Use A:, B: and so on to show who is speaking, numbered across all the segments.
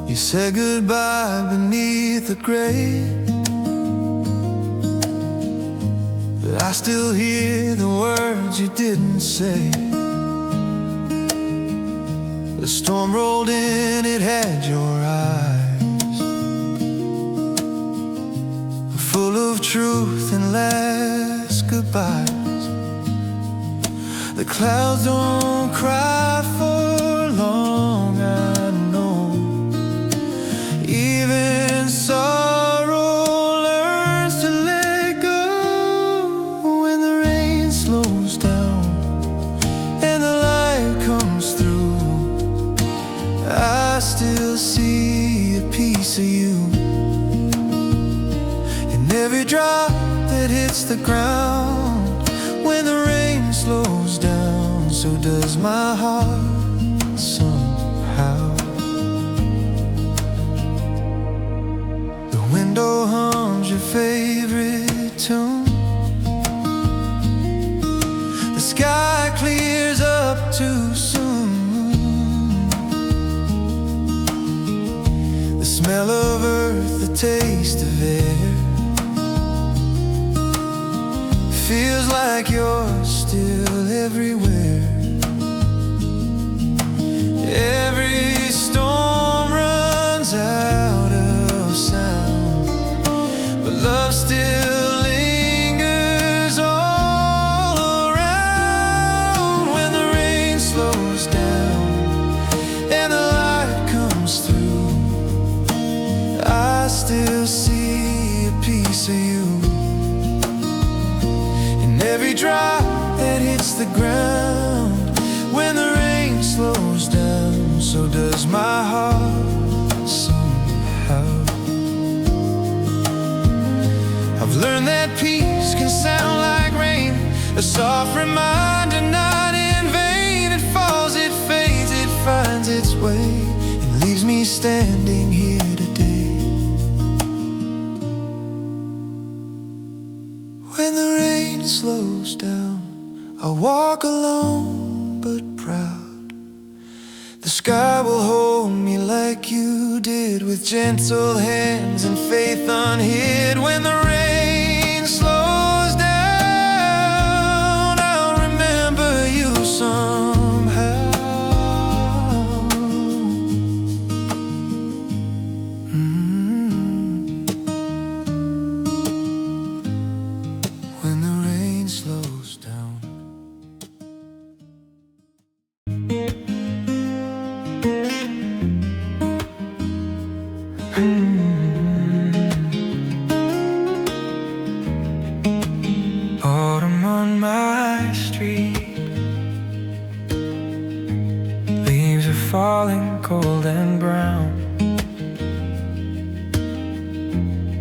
A: You said goodbye beneath the gray, but I still hear the words you didn't say. The storm rolled in, it had your eyes, full of truth and last goodbyes. The clouds don't cry for long, I know. Even sorrow learns to let go when the rain slows down and the light comes through. I still see a piece of you in every drop that hits the ground. When the rain slows down, so does my heart somehow. The window hums your favorite tune. The sky clears up too soon. The smell of earth, the taste of air, feels like you're still everywhere. Every storm runs out of sound, but love still lingers all around. When the rain slows down and the light comes through, I still see a piece of you. Every drop that hits the ground. When the rain slows down, so does my heart somehow. I've learned that peace can sound like rain, a soft reminder, not in vain. It falls, it fades, it finds its way, and leaves me standing here today. When the rain slows down, I walk alone but proud. The sky will hold me like you did, with gentle hands and faith unhid. When the rain slows down, I'll remember you somehow. When the rain slows down. Autumn on my street, leaves are falling cold and brown.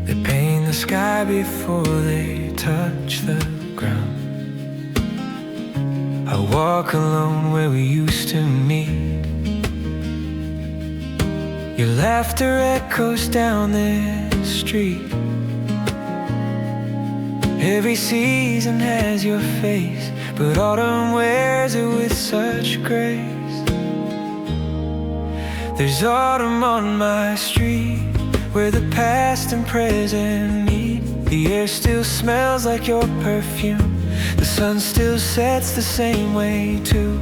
A: They paint the sky before they touch the ground. I walk alone where we used to meet. Your laughter echoes down this street. Every season has your face, but autumn wears it with such grace. There's autumn on my street, where the past and present meet. The air still smells like your perfume. The sun still sets the same way too.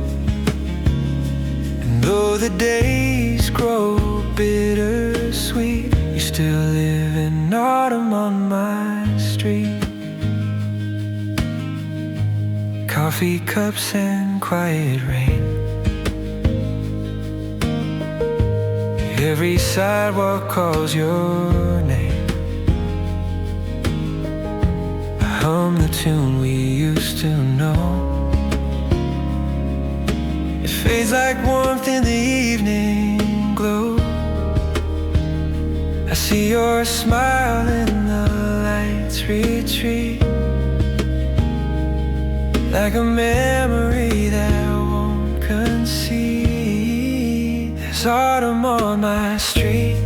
A: And though the days grow bittersweet, you still live in autumn on my street. Coffee cups and quiet rain. Every sidewalk calls your name. I hum the tune we used to know. It fades like warmth in the evening glow. I see your smile in the lights retreat, like a memory that won't concede. There's autumn on my street,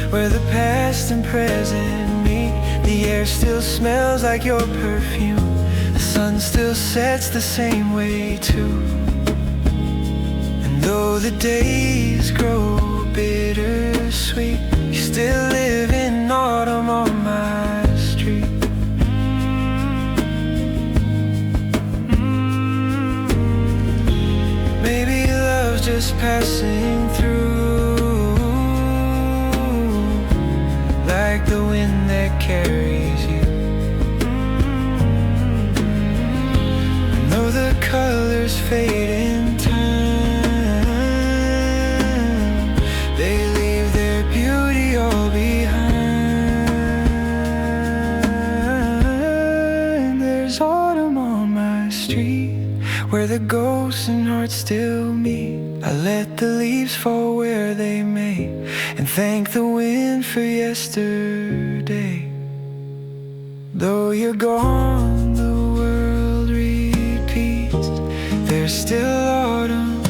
A: where the past and present meet. The air still smells like your perfume. The sun still sets the same way too. And though the days grow bittersweet, still live in autumn on my street. Maybe love's just passing through, like the wind that carries you. And though the colors fade in time, they leave their beauty all behind. There's autumn on my street, where the ghosts and hearts still meet. I let the leaves fall where they may, and thank the wind for yesterday. Though you're gone, the world repeats. There's still autumn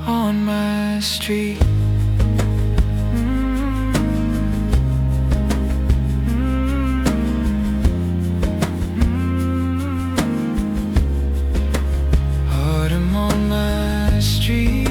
A: on my street. Autumn on my street.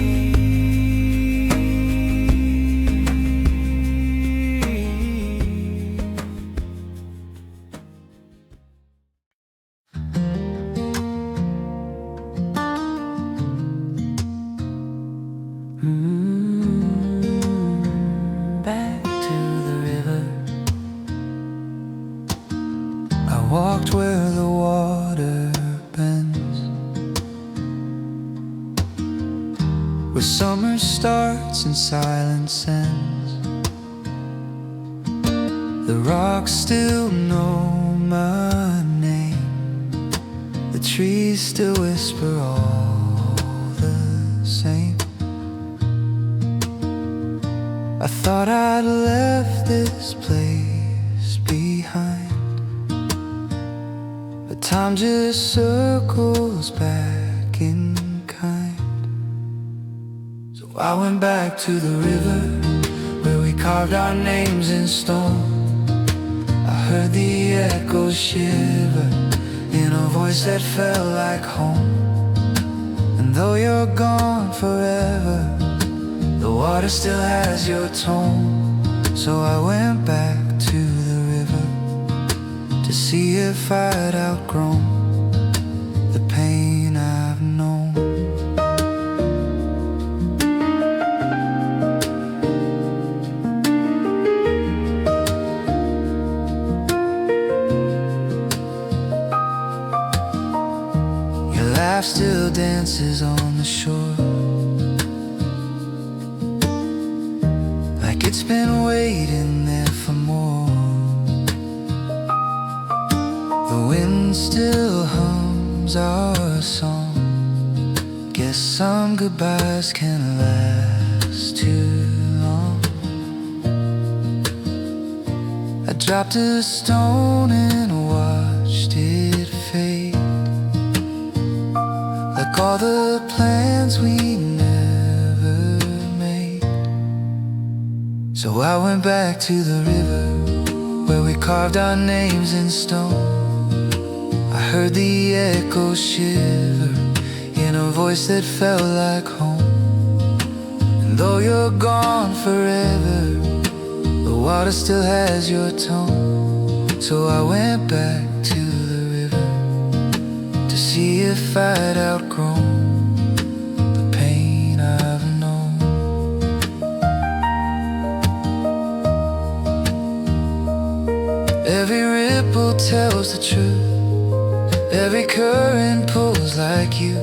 A: Back to the river. I walked where the water bends, where summer starts and silence ends. The rocks still know my name, the trees still whisper all the same. I thought I'd left this place behind, but time just circles back in kind. So I went back to the river, where we carved our names in stone. I heard the echoes shiver in a voice that felt like home. And though you're gone forever, the water still has your tone. So I went back to the river to see if I'd outgrown the pain I've known. Your laugh still dances on the shore, like it's been waiting there for more. The wind still hums our song. Guess some goodbyes can't last too long. I dropped a stone and watched it fade, like all the plans we never made. So I went back to the river, where we carved our names in stone. I heard the echoes shiver in a voice that felt like home. And though you're gone forever, the water still has your tone. So I went back to the river to see if I'd outgrown the pain I've known. Every ripple tells the truth, every current pulls like you.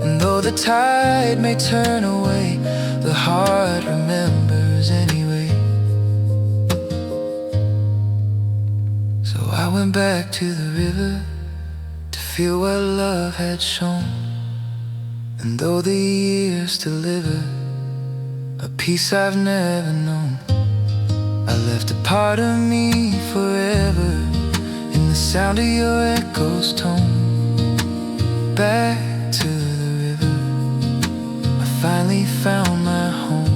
A: And though the tide may turn away, the heart remembers anyway. So I went back to the river to feel what love had shown. And though the years deliver a peace I've never known, I left a part of me forever in the sound of your echo's tone. Back to the river, I finally found my home.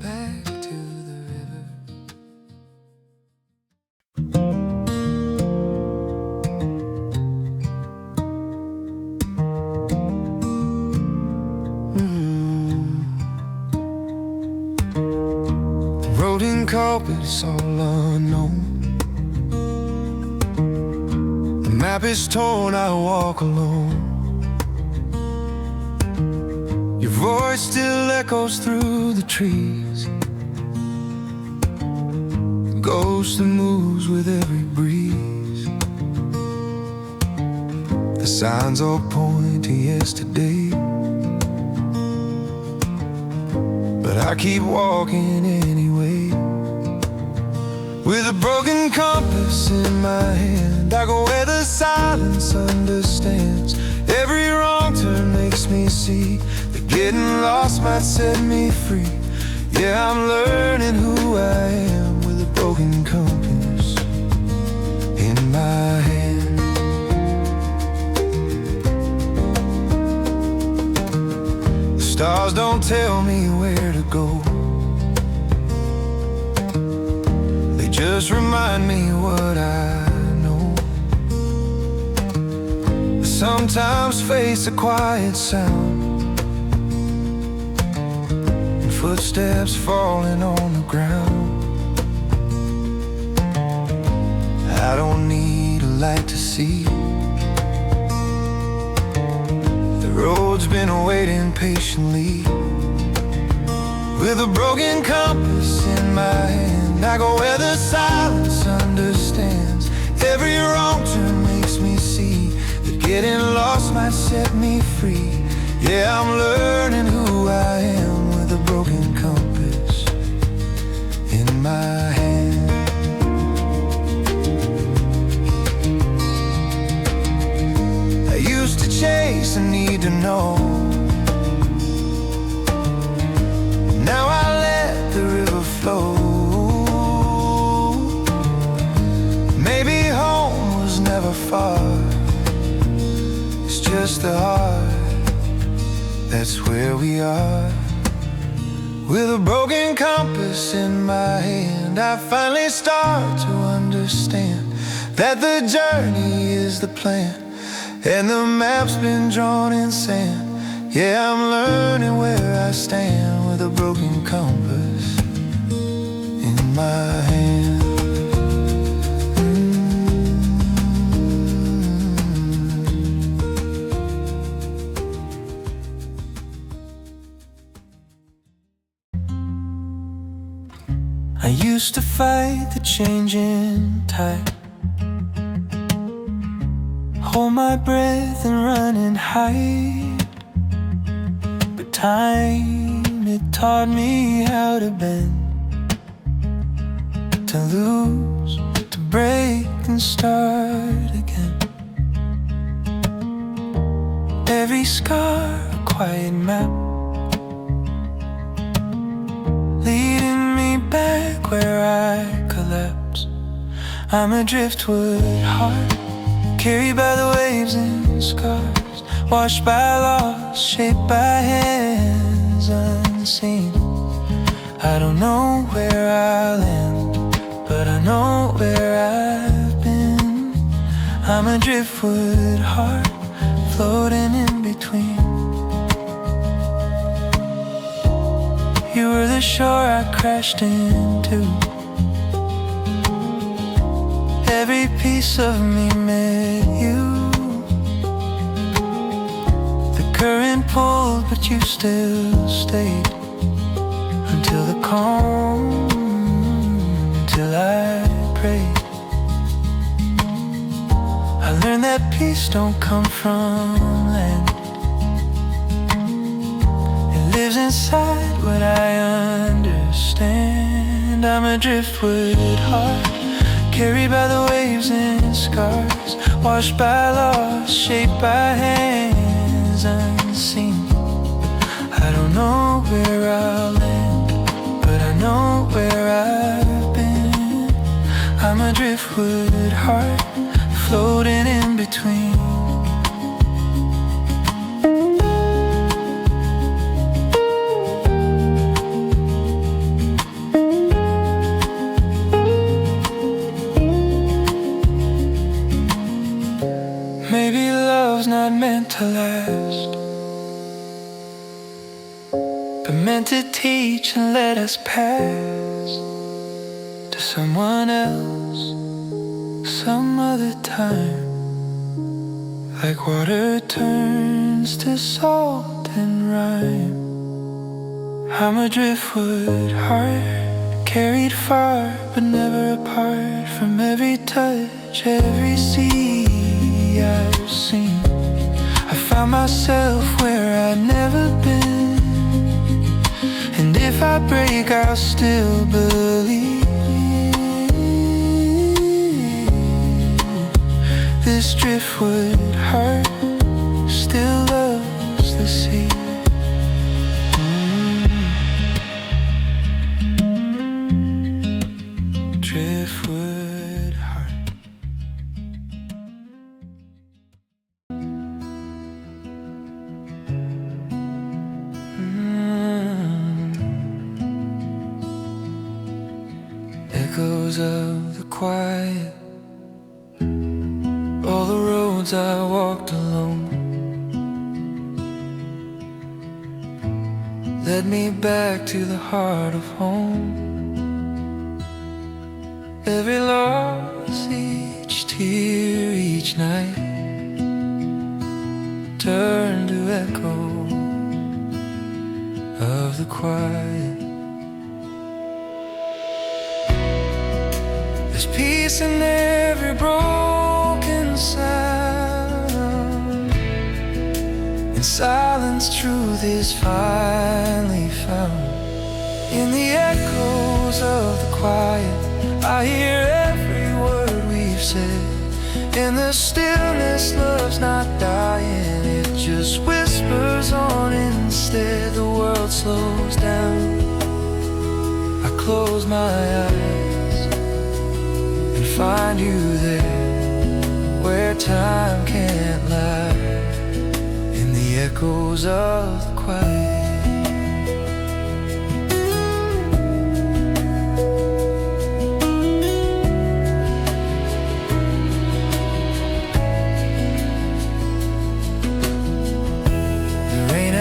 A: Back to the river. it's all unknown. The map is torn, I walk alone. Your voice still echoes through the trees, a ghost that moves with every breeze. The signs all point to yesterday, but I keep walking anyway. With a broken compass in my hand, I go where the silence understands. Every wrong turn makes me see that getting lost might set me free. Yeah, I'm learning who I am with a broken compass in my hand. The stars don't tell me where to go, they just remind me what I know. I sometimes face a quiet sound, and footsteps falling on the ground. I don't need a light to see, the road's been waiting patiently. With a broken compass in my hand, I go where the silence understands. Every wrong turn makes me see that getting lost might set me free. Yeah, I'm learning who I am with a broken compass in my hand. I used to chase a need to know, now I let the river flow. Maybe home was never far, it's just the heart, that's where we are. With a broken compass in my hand, I finally start to understand that the journey is the plan, and the map's been drawn in sand. Yeah, I'm learning where I stand with a broken compass in my hand. I used to fight the changing tide, hold my breath and run and hide. But time, it taught me how to bend, to lose, to break and start again. Every scar a quiet map, leading me back where I collapse. I'm a driftwood heart, carried by the waves and scars, washed by loss, shaped by hands unseen. I don't know where I'll end, but I know where I've been. I'm a driftwood heart, floating in between. You were the shore I crashed into, every piece of me met you. The current pulled, but you still stayed until the calm, until I prayed. I learned that peace don't come from land, it lives inside what I understand. I'm a driftwood heart, carried by the waves and scars, washed by loss, shaped by hands unseen. I don't know where I'll land, but I know where I've been. I'm a driftwood heart, floating in between. Maybe love's not meant to last, but meant to teach and let us pass, to someone else, some other time. Like water turns to salt and rhyme. I'm a driftwood heart, carried far but never apart from every touch, every sea I've seen. I found myself where I'd never been, and if I break I'll still believe. This driftwood heart still loves the sea. Driftwood heart. Echoes of the quiet, all the roads I walked alone led me back to the heart of home. Every loss, each tear, each night turned to echo of the quiet. There's peace in every broken sound. In silence, truth is finally found. In the echoes of the quiet, I hear every word we've said. In the stillness, love's not dying, it just whispers on instead. The world slows down. I close my eyes and find you there, where time can't lie. In the echoes of the quiet.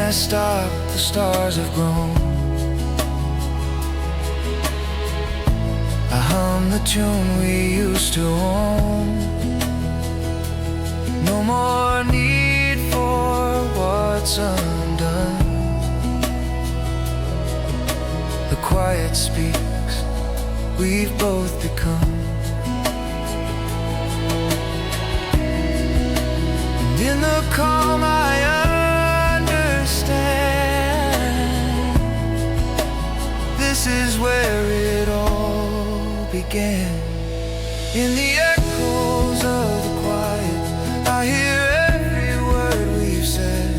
A: Stop, the stars have grown. I hum the tune we used to own. No more need for what's undone. The quiet speaks, we've both become. And in the calm I this is where it all began. In the echoes of the quiet, I hear every word we've said.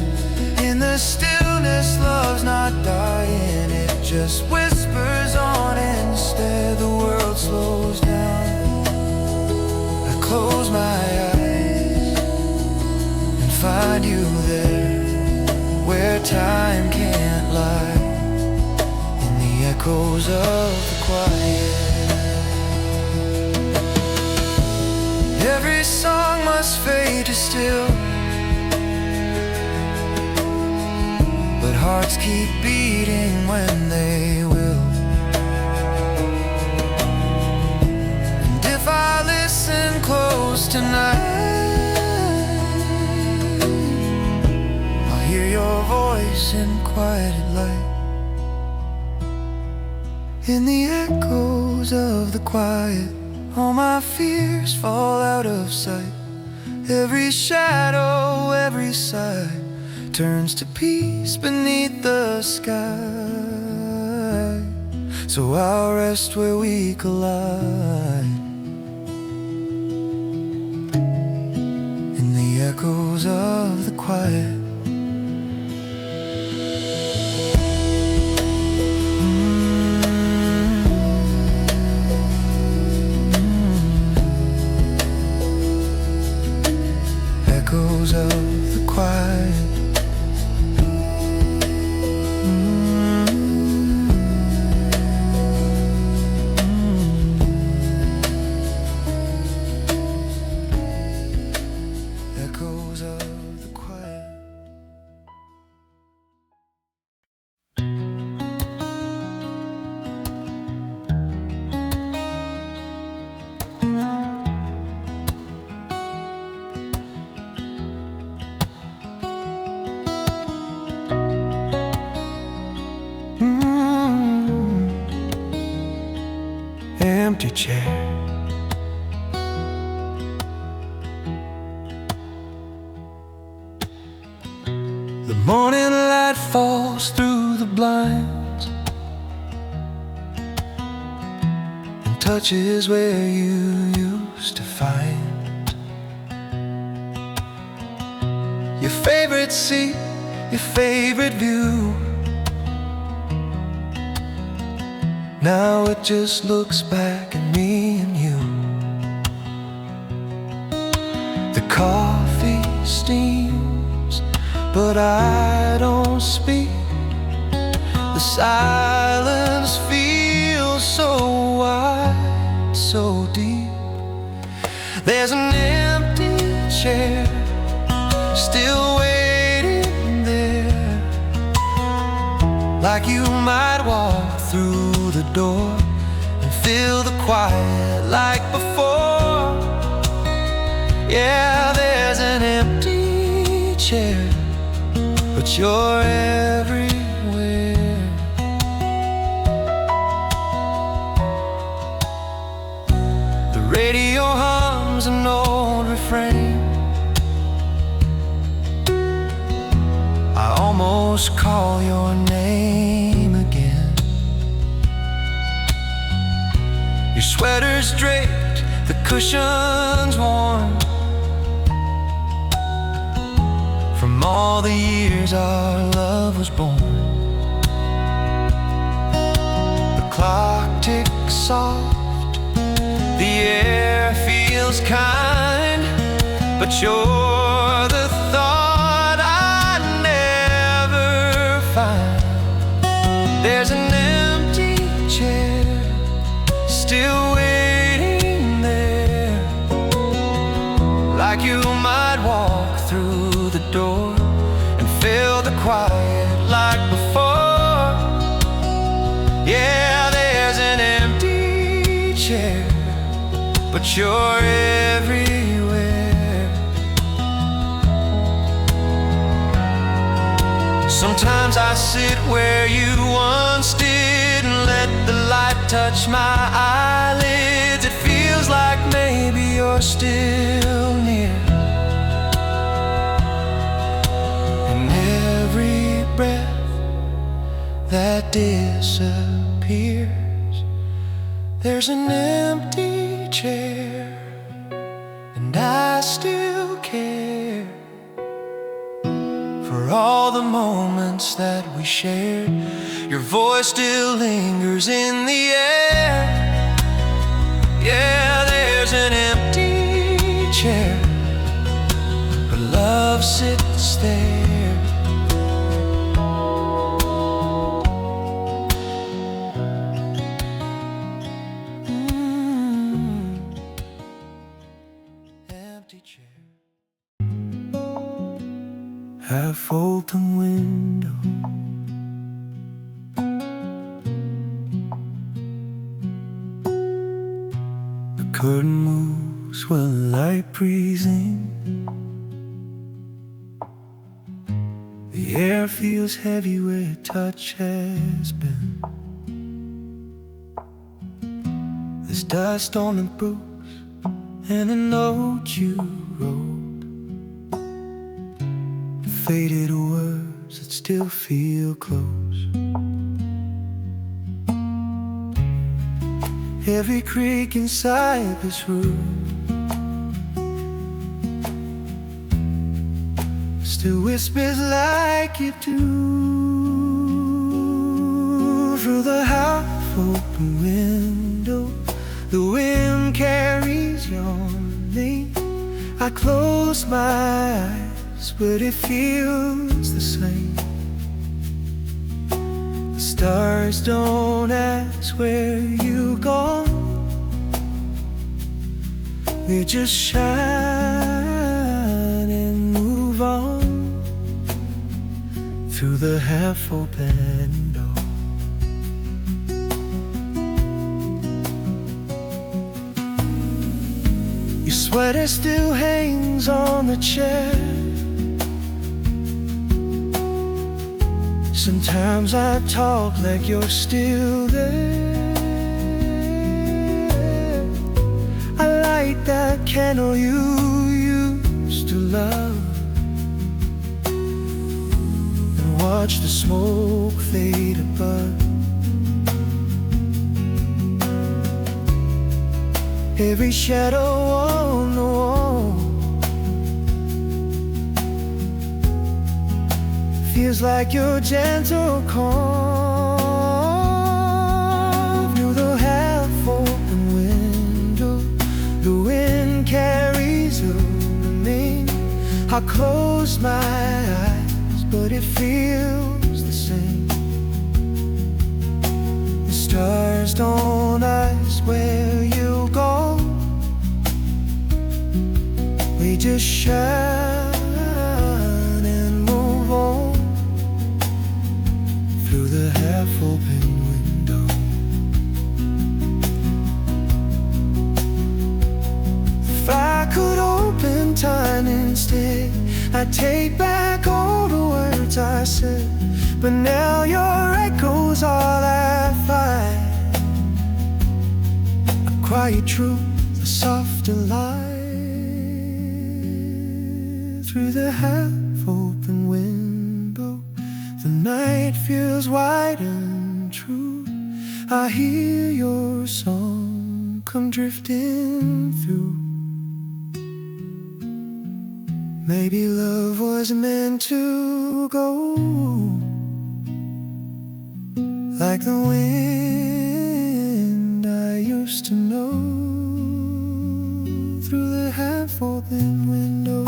A: In the stillness, love's not dying, it just whispers on instead. The world slows down. I close my eyes and find you there, where time can't lie. Echoes of the quiet. Every song must fade to still, but hearts keep beating when they will. And if I listen close tonight, I'll hear your voice in quieted light. In the echoes of the quiet, all my fears fall out of sight. Every shadow, every sigh turns to peace beneath the sky. So I'll rest where we collide, in the echoes of the quiet. Echoes of the quiet. Echoes of the quiet. chair. The morning light falls through the blinds and touches where you used to find your favorite seat, your favorite view. Now it just looks back at me and you. The coffee steams, but I don't speak. The silence feels so wide, so deep. There's an empty chair still waiting there, like you might walk through the door and feel the quiet like before. Yeah, there's an empty chair, but you're everywhere. The radio hums an old refrain. I almost call your name again. Your sweater's draped, the cushion's worn from all the years our love was born. The clock ticks soft, the air feels kind, but you're the thought I never find. There's an empty chair still waiting there, like you might walk through the door and feel the quiet like before. Yeah, there's an empty chair, but you're everywhere. Sometimes I sit where you once did and let the light touch my eyelids. It feels like maybe you're still near. Breath that disappears, there's an empty chair, and I still care for all the moments that we shared. Your voice still lingers in the air. Yeah, there's an empty chair, but love sits there. Half open window, the curtain moves with light breezing. The air feels heavy where touch has been. There's dust on the bruise and a note you wrote, faded words that still feel close. Every creak inside this room still whispers like you do. Through the half-open window, the wind carries your name. I close my eyes, but it feels the same. The stars don't ask where you gone, they just shine and move on through the half-open door. Your sweater still hangs on the chair. Sometimes I talk like you're still there. candle you used to love, and watch the smoke fade above. Every shadow on the wall feels like your gentle call. Through the half-open window, the wind carries over me. I close my eyes, but it feels the same. The stars don't ask where you go, we just shine and move on through the half-open window. If I could open time instead, I'd take back all the words I said, but now your echo's all I find. A quiet truth, a softer light. Through the half-open window, the night feels wide and true. I hear your song come drifting through. Maybe love was meant to go like the wind I used to know. Through the half-open window.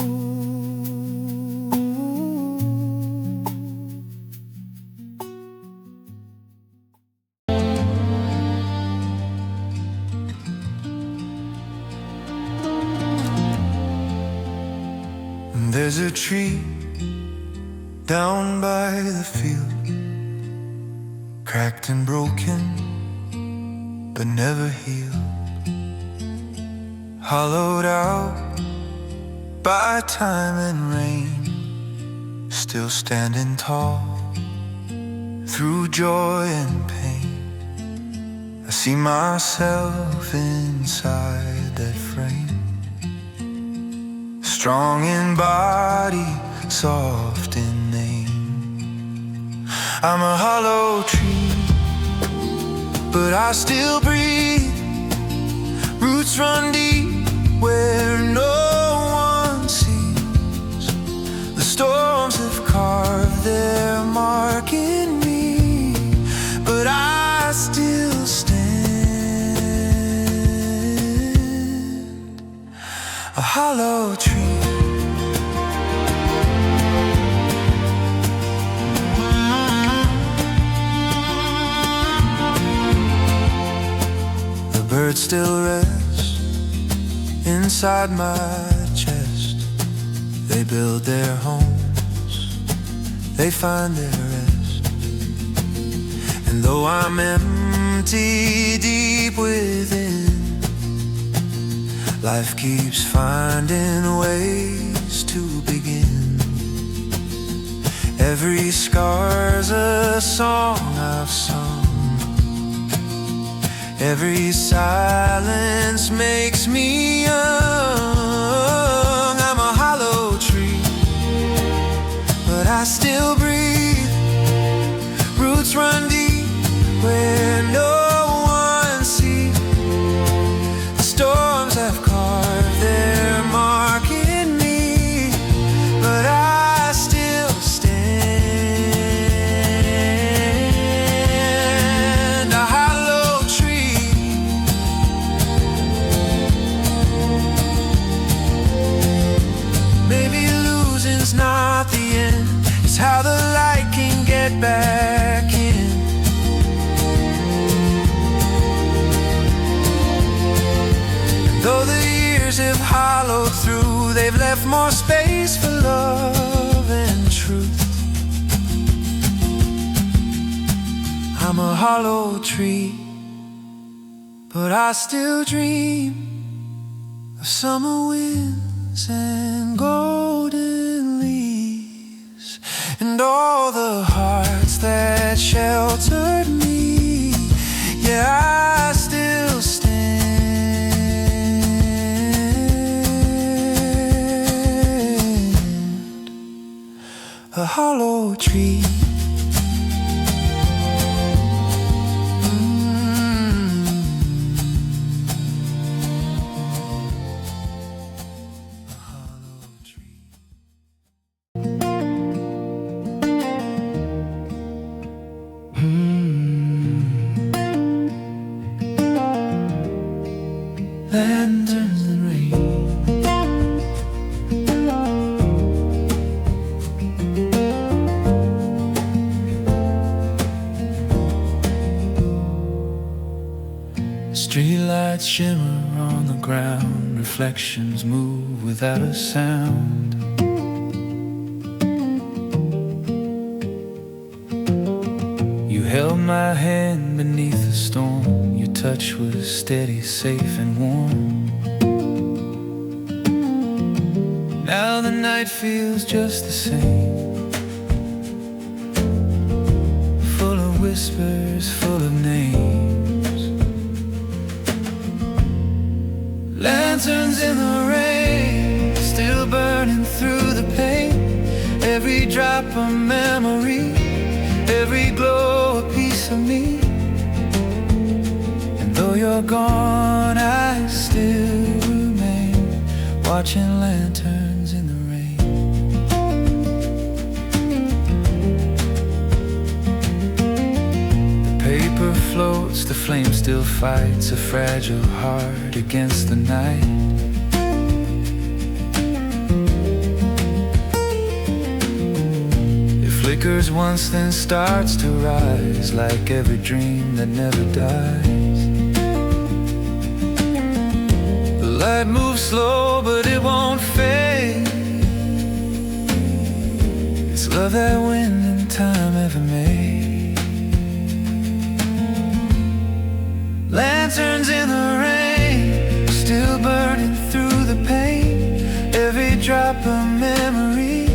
A: There's a tree down by the field, cracked and broken, but never healed. Hollowed out by time and rain, still standing tall through joy and pain. I see myself inside that frame, strong in body, soft in name. I'm a hollow tree, but I still breathe. Roots run deep where no one sees. The storms have carved their mark in me, but I still stand. A hollow tree. The birds still rest inside my chest. They build their homes, they find their rest. And though I'm empty deep within, life keeps finding ways to begin. Every scar's a song I've sung. Every silence makes me young. I'm a hollow tree, but I still breathe. Roots run deep where no one sees. The storms have carved their mark in me, but I still stand. A hollow tree. Maybe losing's not the end, it's how the light can get back in. Though the years have hollowed through, they've left more space for love and truth. I'm a hollow tree, but I still dream of summer winds and golden leaves, and all the hearts that sheltered me. Yeah, I still stand. hollow tree. Lanterns and rain. Streetlights shimmer on the ground, reflections move without a sound. You held my hand beneath the storm, your touch was steady, safe and warm. Now the night feels just the same, full of whispers, full of names. Lanterns in the rain, still burning through the pain. Every drop a memory, every glow a piece of me. And though you're gone, I still remain, watching lanterns in the rain. The paper floats, the flame still fights, a fragile heart against the night. It flickers once, then starts to rise, like every dream that never dies. The light moves slow, but it won't fade. It's love that wind and time ever made. Lanterns in the rain, still burning through the pain. Every drop a memory,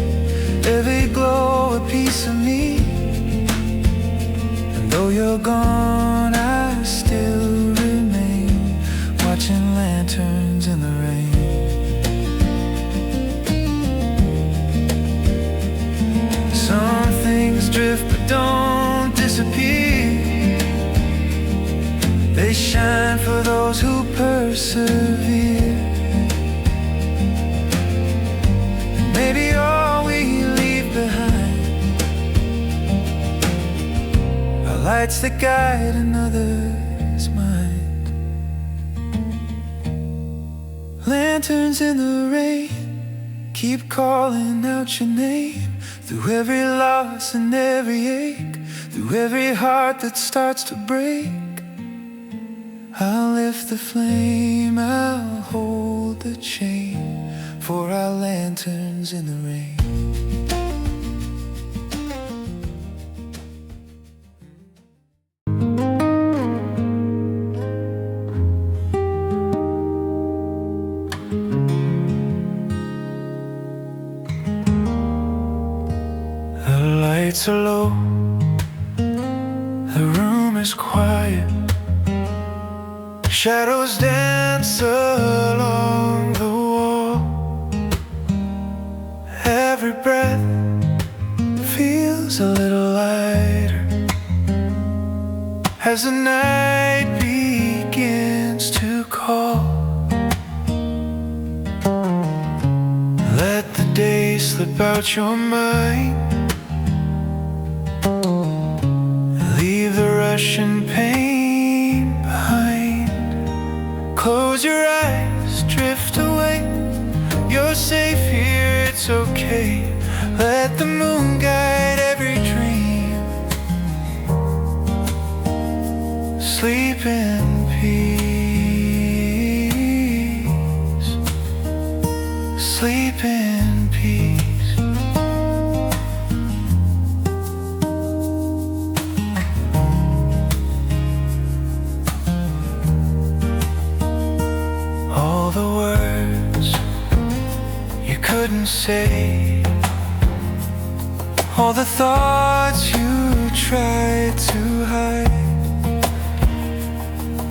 A: every glow a piece of me. And though you're gone, I still remain, watching lanterns in the rain. Some things drift but don't disappear. They shine for those who persevere. Maybe all we leave behind are lights that guide another's mind. Lanterns in the rain, keep calling out your name. Through every loss and every ache, through every heart that starts to break, I'll lift the flame, I'll hold the chain for our lanterns in the rain. The lights are low, the room is quiet. Shadows dance along the wall. Every breath feels a little lighter as the night begins to call. Let the day slip out your mind, leave the rush and pain behind. Close your eyes, drift away. You're safe here, it's okay. Let the moon guide every dream. Sleep in peace. Sleep in peace. All the words you couldn't say, all the thoughts you tried to hide,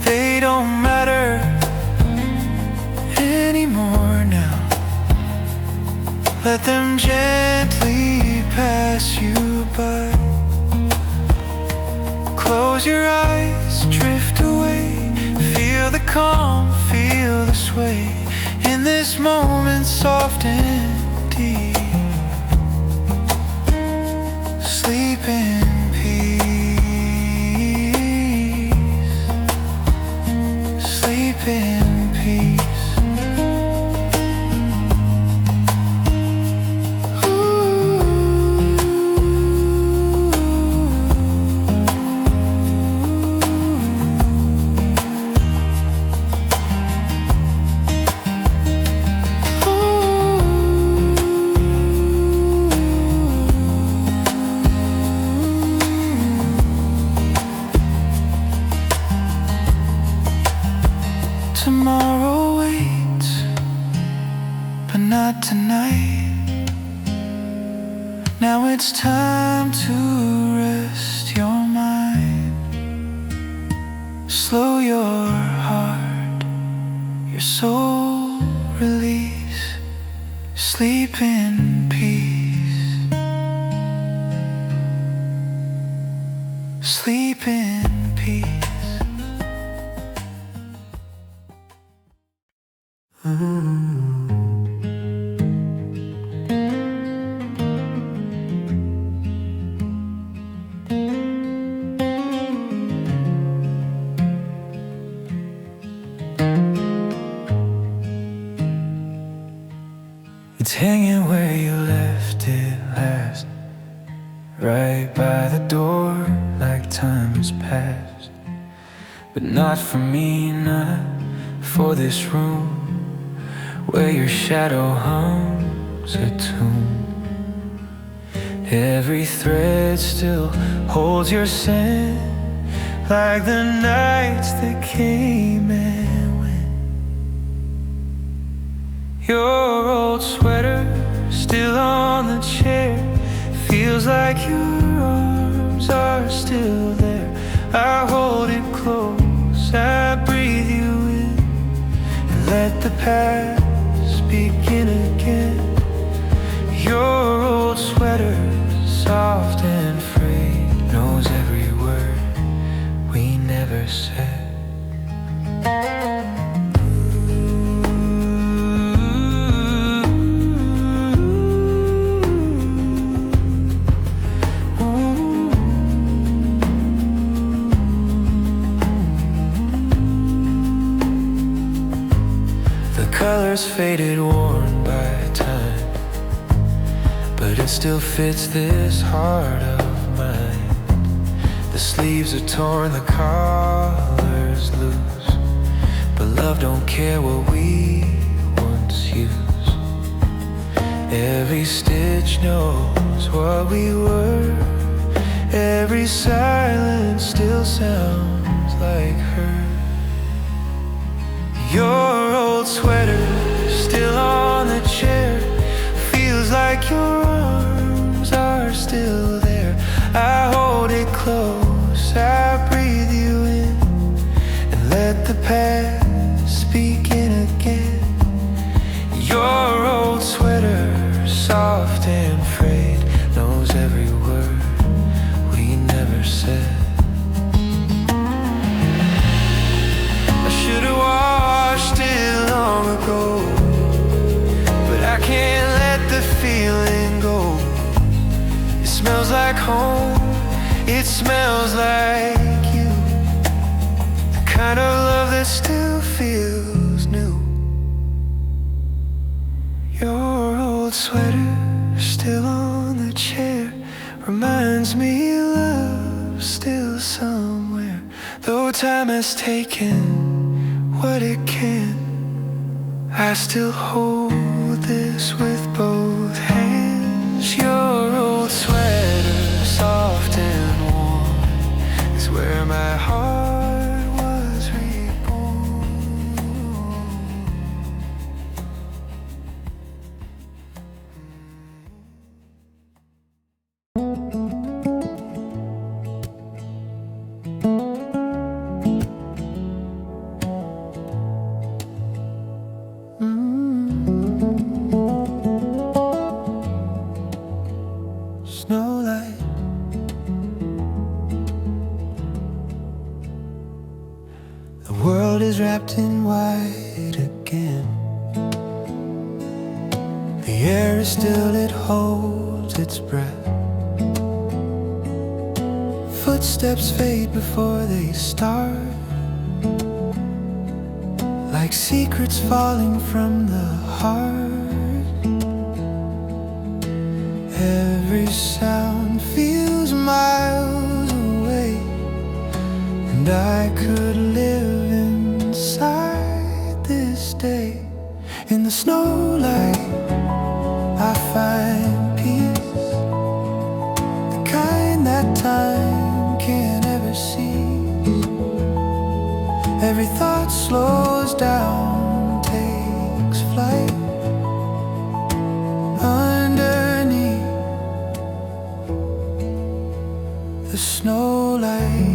A: they don't matter anymore now. Let them gently pass pass you by. Close your eyes, drift away. Feel the calm, feel the sway. In this moment soft and deep, sleep in peace. Sleep in peace. Tomorrow waits, but not tonight. Now it's time to rest your mind. Slow your heart, your soul release. Sleep in peace. Sleep in peace. It's hanging where you left it last, right by the door, like time has passed. But not for me, not for this room, where your shadow hums a tune. Every thread still holds your scent, like the nights that came and went. Your old sweater still on the chair, feels like your arms are still there. I hold it close, I breathe you in, and let the past begin again. Your old sweater, soft and frayed, knows every word we never said. Colors faded, worn by time, but it still fits this heart of mine. The sleeves are torn, the collars loose, but love don't care what we once used. Every stitch knows what we were, every silence still sounds like her. Your old sweater still on the chair, feels like your arms are still there. I hold it close, I breathe you in, and let the past begin again. Your old sweater, soft and frayed, knows every word we never said. I should've washed it long ago, but I can't let the feeling go. It smells like home, it smells like you, the kind of love that still feels new. Your old sweater still on the chair, reminds me love's still somewhere. Though time has taken what it can, I still hold this with both hands. Your old sweater, soft and warm, is where my heart was reborn. very still it holds its breath. Footsteps fade before they start, like secrets falling from the heart. Every sound feels miles away, and I could live inside this day. In the snowlight I find peace, the kind that time can't ever seize. Every thought slows down, takes flight underneath the snowlight.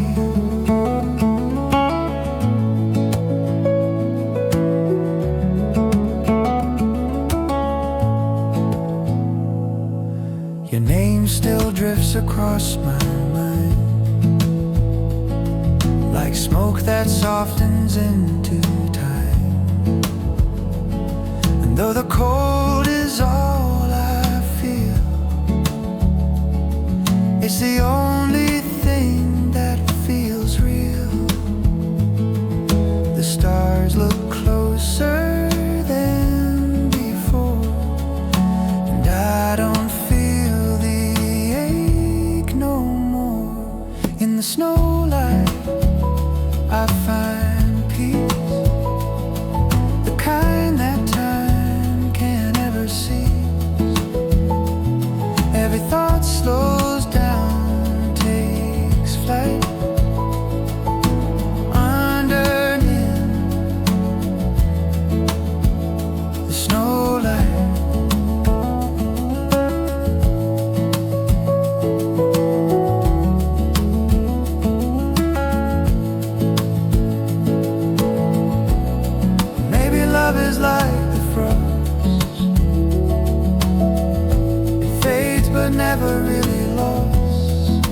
A: Your name still drifts across my mind, like smoke that softens into time. And though the cold is all I feel, it's the only thing that feels real. The stars look closer than before, and I don't feel the ache no more. In the snowlight I find peace, the kind that time can't ever seize. Every thought slows down, takes flight underneath the snowlight. Love is like the frost, it fades but never really lost.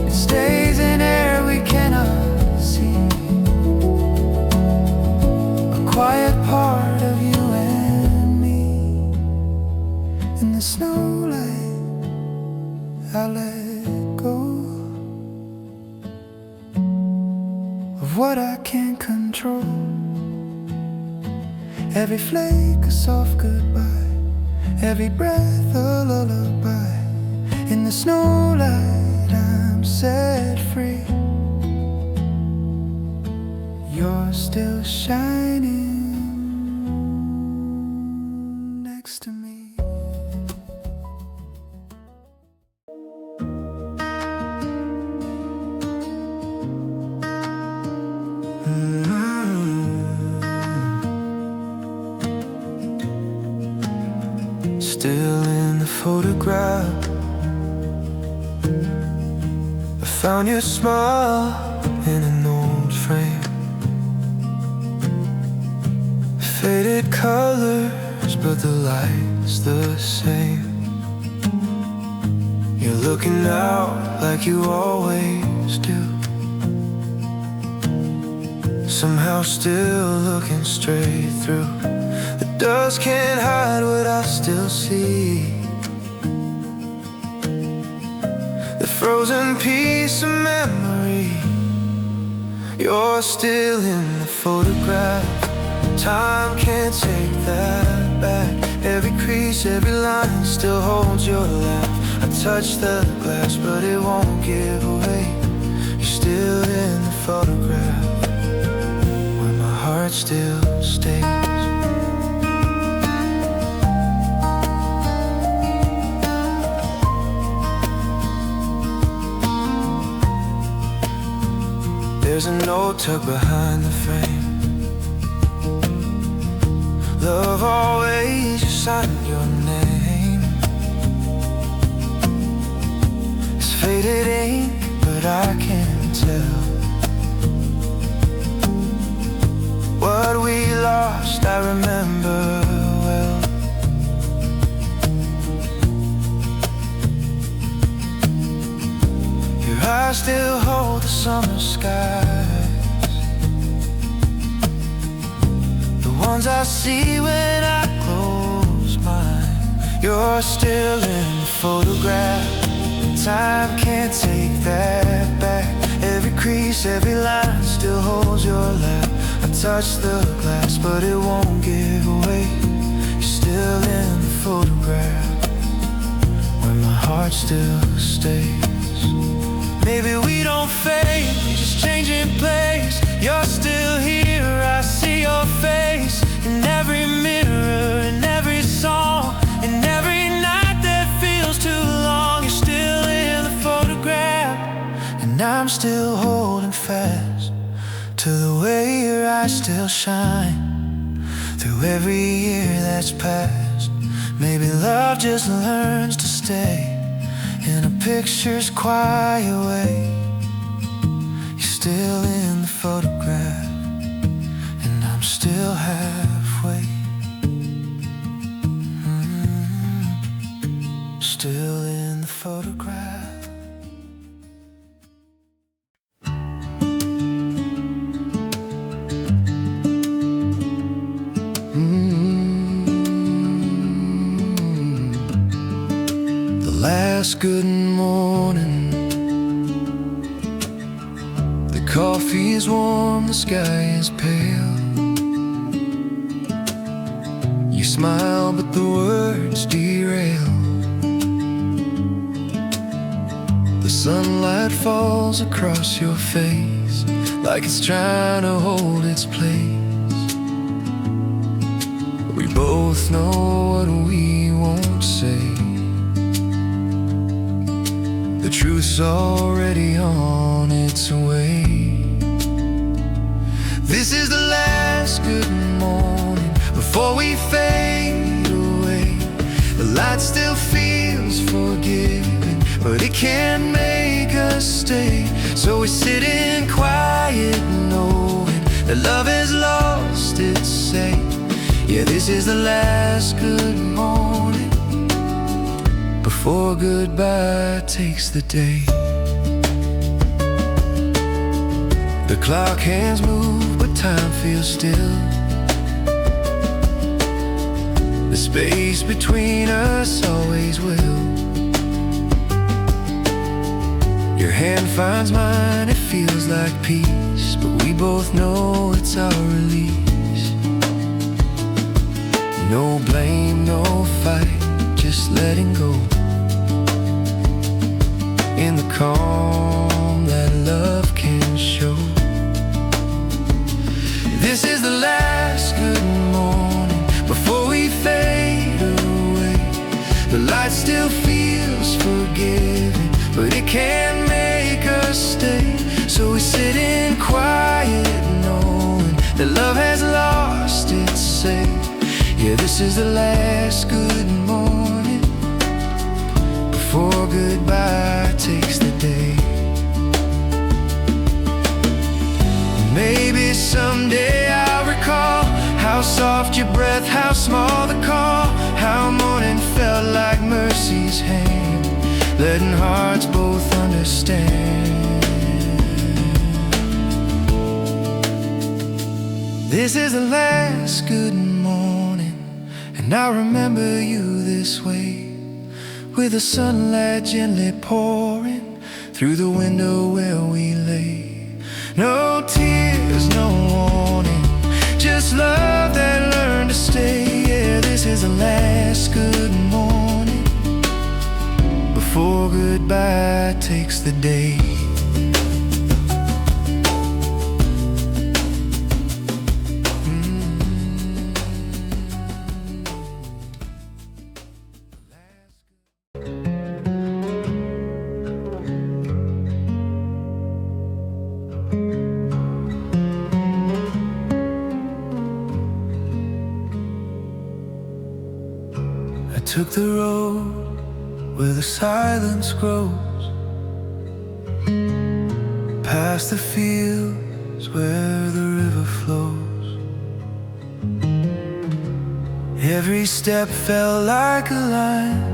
A: It stays in air we cannot see, a quiet part of you and me. In the snowlight I let go of what I can't control. Every flake a soft goodbye, every breath a lullaby. In the snowlight I'm set free. You're still shining next to me.
B: Still in the photograph, I found your smile in an old frame. Faded colors, but the light's the same. You're looking out like you always do, somehow still looking straight through. The dust can't hide what I still see, the frozen piece of memory. You're still in the photograph, time can't take that back. Every crease, every line still holds your laugh. I touch the glass but it won't give away. You're still in the photograph, where my heart still stays. There's a note tucked behind the frame. Love always, you signed your name. It's faded ink, but I can't tell what we lost. I remember well. Your eyes still hold the summer skies, the ones I see when I close You're still in the photograph. Time can't take that back. Every crease, every line still holds your laugh. I touch the glass, but it won't give away. You're still in the photograph, where my heart still stays. Maybe we don't fade, we just change in place. You're still here, I see your face. In every mirror, in every song, in every night that feels too long. You're still in the photograph, and I'm still holding fast to the way your eyes still shine through every year that's passed. Maybe love just learns to stay in a picture's quiet way. You're still in the photograph, and I'm still halfway. Still in the photograph. The last good morning, the coffee is warm, the sky is pale. You smile, but the words derail. The sunlight falls across your face like it's trying to hold its place. We both know what we won't say. The truth's already on its way. This is the last good morning before we fade away. The light still feels forgiving, but it can't make us stay. So we sit in quiet, knowing that love has lost its say. Yeah, this is the last good morning before goodbye takes the day. The clock hands move, but time feels still. The space between us always will. Your hand finds mine, it feels like peace, but we both know it's our release. No blame, no fight, just letting go. In the calm that love can show. This is the last good morning before we fade away. The light still feels forgiving, but it can't make us stay. So we sit in quiet, knowing that love has lost its say. Yeah, this is the last good morning before goodbye takes the day. Maybe someday I'll recall how soft your breath, how small the call, how morning felt like mercy's hand, letting hearts both understand. This is the last good morning, and I remember you this way, with the sunlight gently pouring through the window where we lay. No tears, no warning, just love that learned to stay. Yeah, this is the last good morning before goodbye takes the day. I took the road where the silence grows, past the fields where the river flows. Every step felt like a line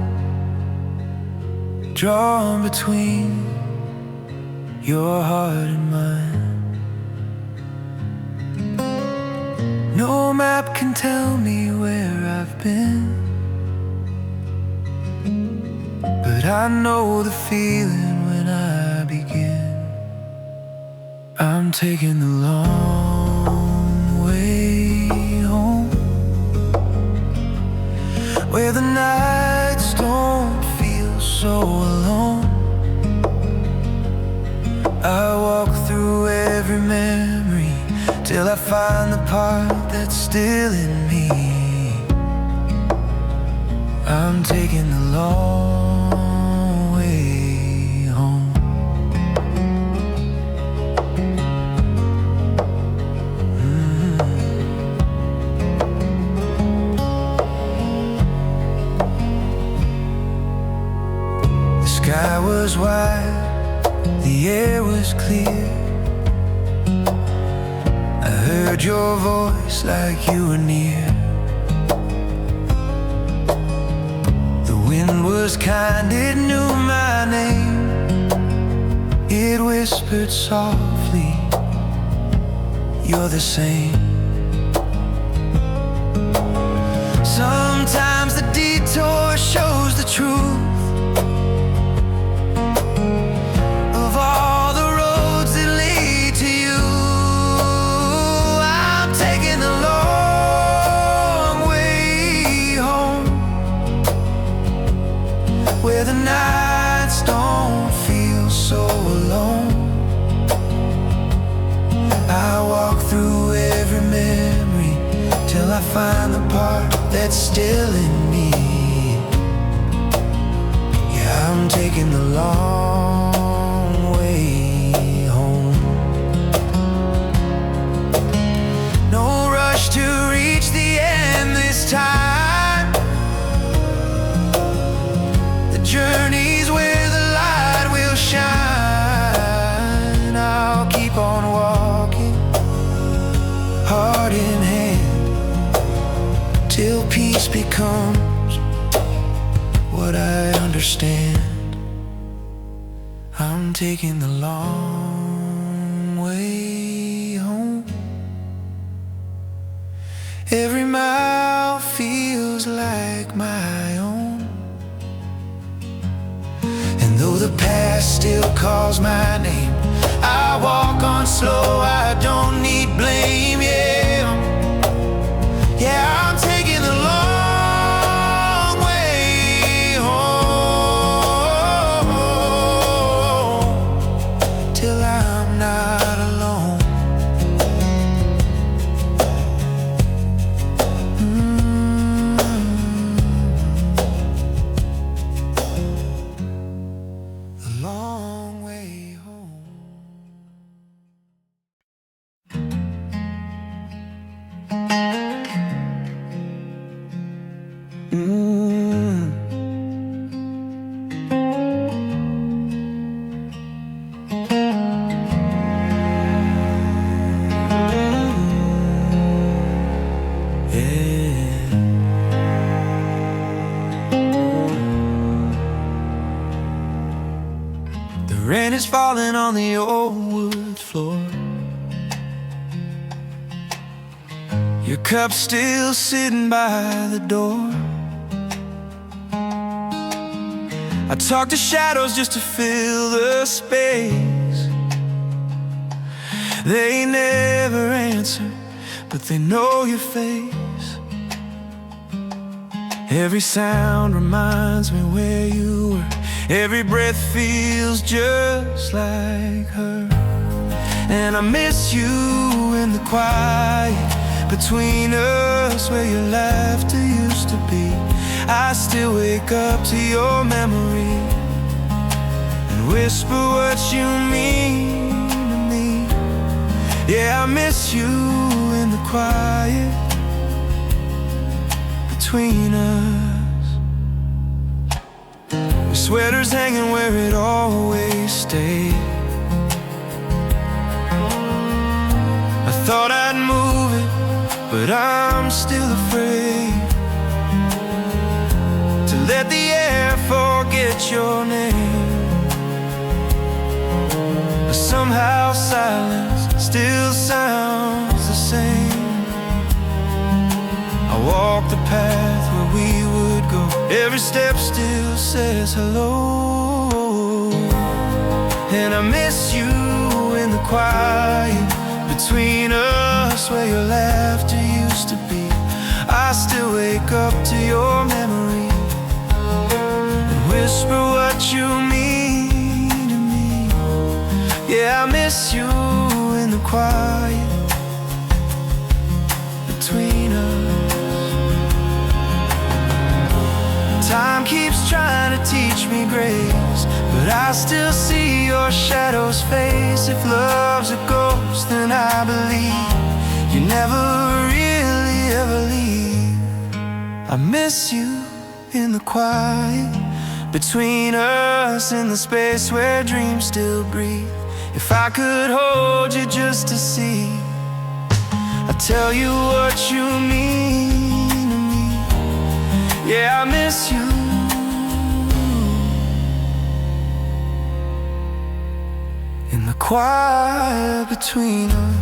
B: drawn between your heart and mine. No map can tell me where I've been, I know the feeling when I begin. I'm taking the long way home, where the nights don't feel so alone. I walk through every memory till I find the part that's still in me. I'm taking the long way home. The sky was wide, the air was clear. I heard your voice like you were near. The wind was kind, it knew my name. It whispered softly, you're the same. Sometimes the detour shows the truth of all the roads that lead to you. I'm taking the long way home, where the nights don't feel so alone. I walk through every memory till I find the part that's still in me. Yeah, I'm taking the long way home. No rush to reach the end this time. The journey's where the light will shine. I'll keep on walking, heart in hand, till peace becomes what I understand. I'm taking the long way home. Every mile feels like my own, and though the past still calls my name, I walk on slow, I don't need blame, yeah. Yeah, I'm taking the long way home, till I'm not alone. The long way home. The rain is falling on the old wood floor. Your cup's still sitting by the door. I talk to shadows just to fill the space. They never answer, but they know your face. Every sound reminds me where you were. Every breath feels just like her. And I miss you in the quiet between us, where your laughter used to be. I still wake up to your memory and whisper what you mean to me. Yeah, I miss you in the quiet between us. Your sweater's hanging where it always stayed. I thought I'd move it, but I'm still afraid to let the air forget your name. But somehow silence still sounds the same. I walk the path where we would go. Every step still says hello. And I miss you in the quiet between us, where your laughter used to be. I still wake up to your memory and whisper what you mean to me. Yeah, I miss you in the quiet between us. Time keeps trying to teach me grace, but I still see your shadow's face. If love's a ghost, then I believe you never really ever leave. I miss you in the quiet between us, in the space where dreams still breathe. If I could hold you just to see, I'd tell you what you mean to me. Yeah, I miss you in the quiet between us.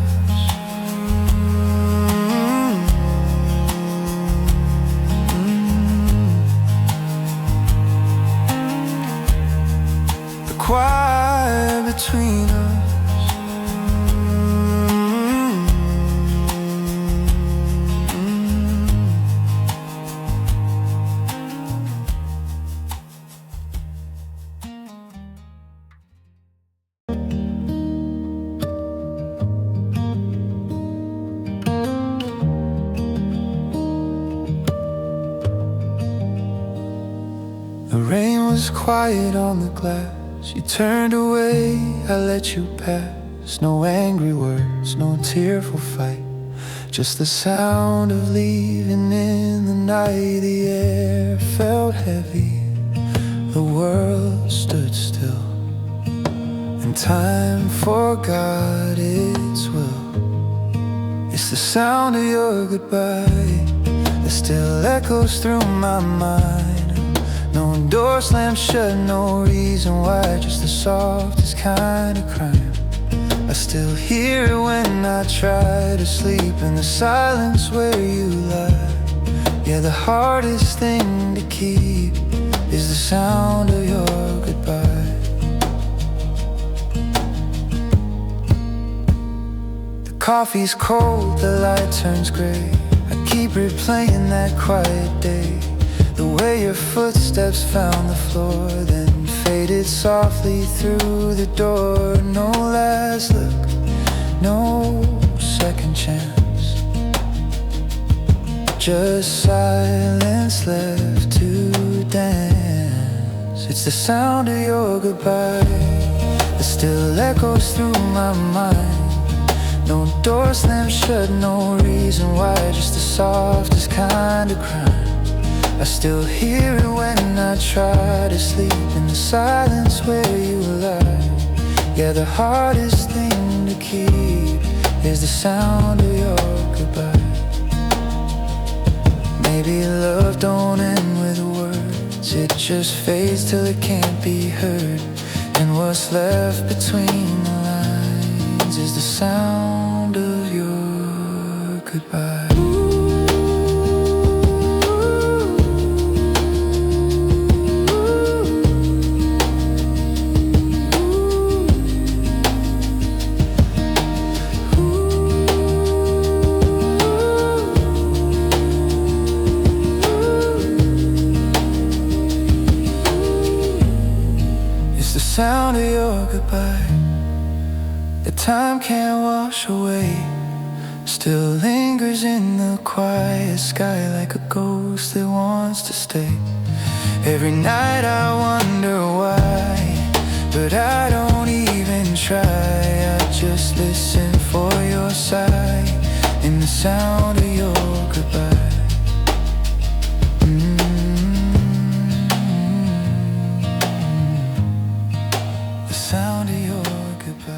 B: The quiet between us. The rain was quiet on the glass. You turned away, I let you pass. No angry words, no tearful fight, just the sound of leaving in the night. The air felt heavy, the world stood still, and time forgot its will. It's the sound of your goodbye that still echoes through my mind. No door slammed shut, no reason why, just the softest kind of crime. I still hear it when I try to sleep, in the silence where you lie. Yeah, the hardest thing to keep is the sound of your goodbye. The coffee's cold, the light turns gray. I keep replaying that quiet day, the way your footsteps found the floor, then faded softly through the door. No last look, no second chance, just silence left to dance. It's the sound of your goodbye that still echoes through my mind. No door slammed shut, no reason why, just the softest kind of crime. I still hear it when I try to sleep, in the silence where you lie. Yeah, the hardest thing to keep is the sound of your goodbye. Maybe love don't end with words, it just fades till it can't be heard. And what's left between the lines is the sound of your goodbye. The sound of your goodbye that time can't wash away, still lingers in the quiet sky like a ghost that wants to stay. Every night I wonder why, but I don't even try. I just listen for your sigh in the sound of your goodbye. Sound of your goodbye.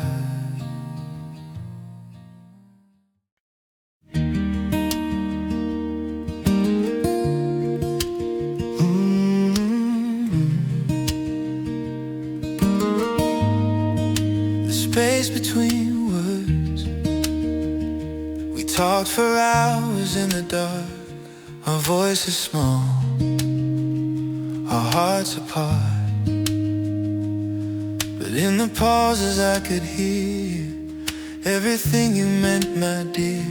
B: The space between words, we talked for hours in the dark, our voices small, our hearts apart. But in the pauses I could hear everything you meant, my dear.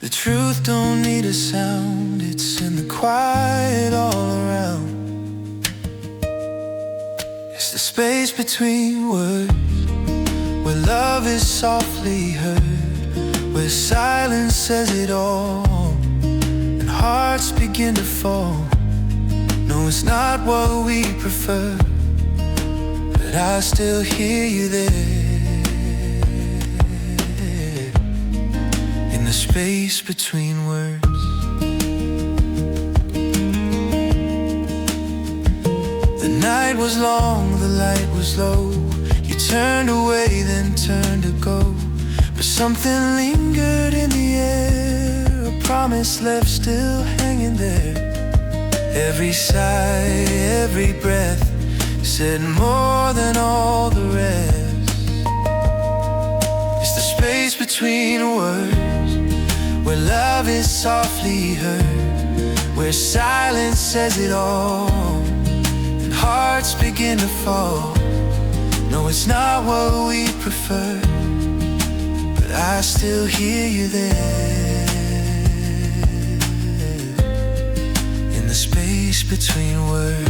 B: The truth don't need a sound, it's in the quiet all around. It's the space between words, where love is softly heard, where silence says it all, and hearts begin to fall. No, it's not what we prefer, but I still hear you there, in the space between words. The night was long, the light was low. You turned away, then turned to go, but something lingered in the air, a promise left still hanging there. Every sigh, every breath said more than all the rest. It's the space between words, where love is softly heard, where silence says it all, and hearts begin to fall. No, it's not what we prefer, but I still hear you there, in the space between words.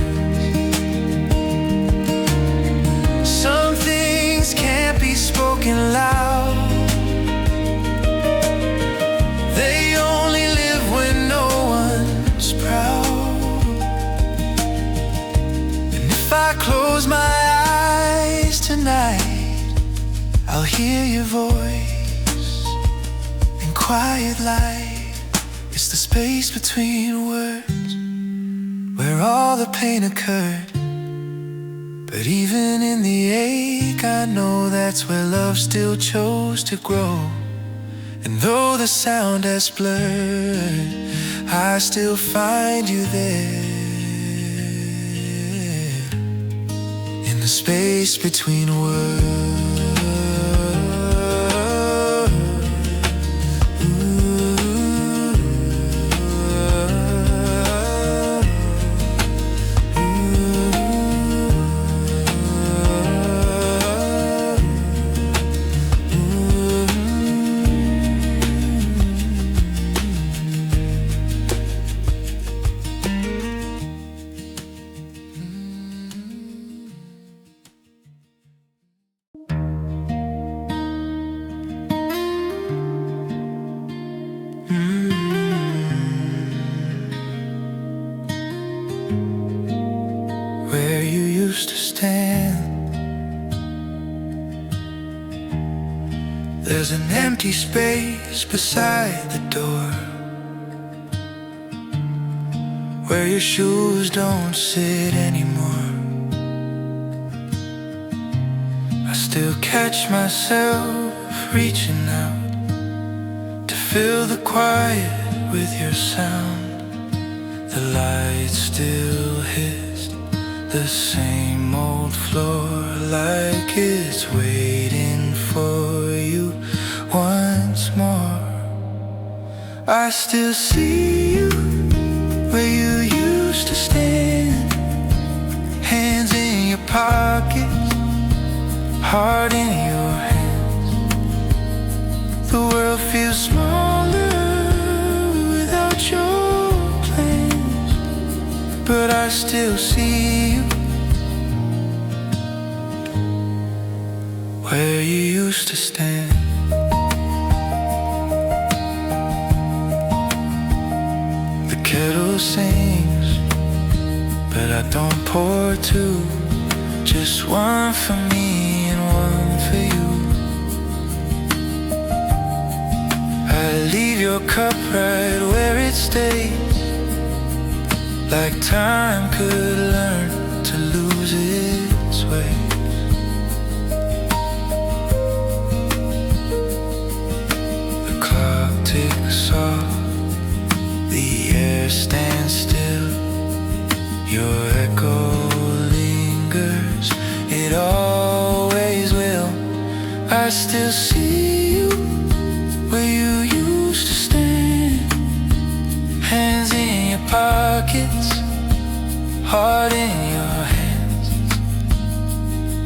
B: Some things can't be spoken loud, they only live when no one's proud. And if I close my eyes tonight, I'll hear your voice in quiet light. It's the space between words, where all the pain occurred. But even in the ache, I know that's where love still chose to grow. And though the sound has blurred, I still find you there, in the space between words. Where you used to stand, there's an empty space beside the door, where your shoes don't sit anymore. I still catch myself reaching out to fill the quiet with your sound. The lights still hiss, the same old floor, like it's waiting for you once more. I still see you where you used to stand, hands in your pockets, heart in your hands. The world feels smaller without your plans, but I still see you where you used to stand. The kettle sings, but I don't pour two, just one for me and one for you. I leave your cup right where it stays, like time could learn to lose its way. The clock ticks off, the air stands still, your echo lingers, it always will. I still see you where you used to stand, hands in your pockets, heart in your hands.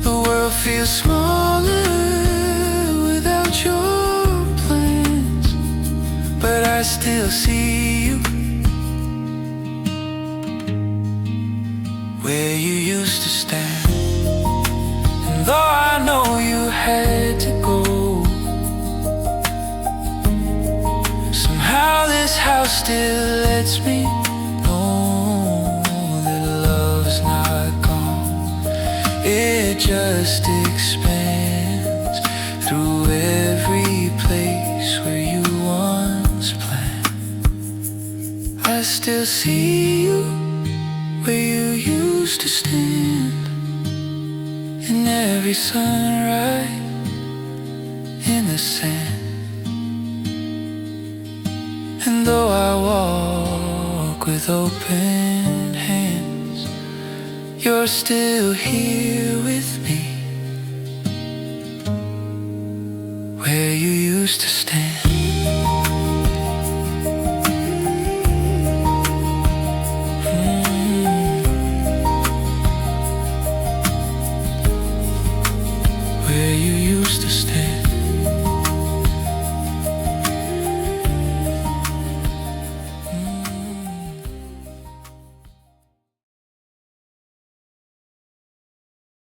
B: The world feels smaller without your plans, but I still see you where you used to stand. And though I know you had to go, somehow this house still lets me know that love is not gone. It just expands through every place where you once planned. I still see you where you used to stand, in every sunrise in the sand. And though I walk with open hands, you're still here with me where you used to stand.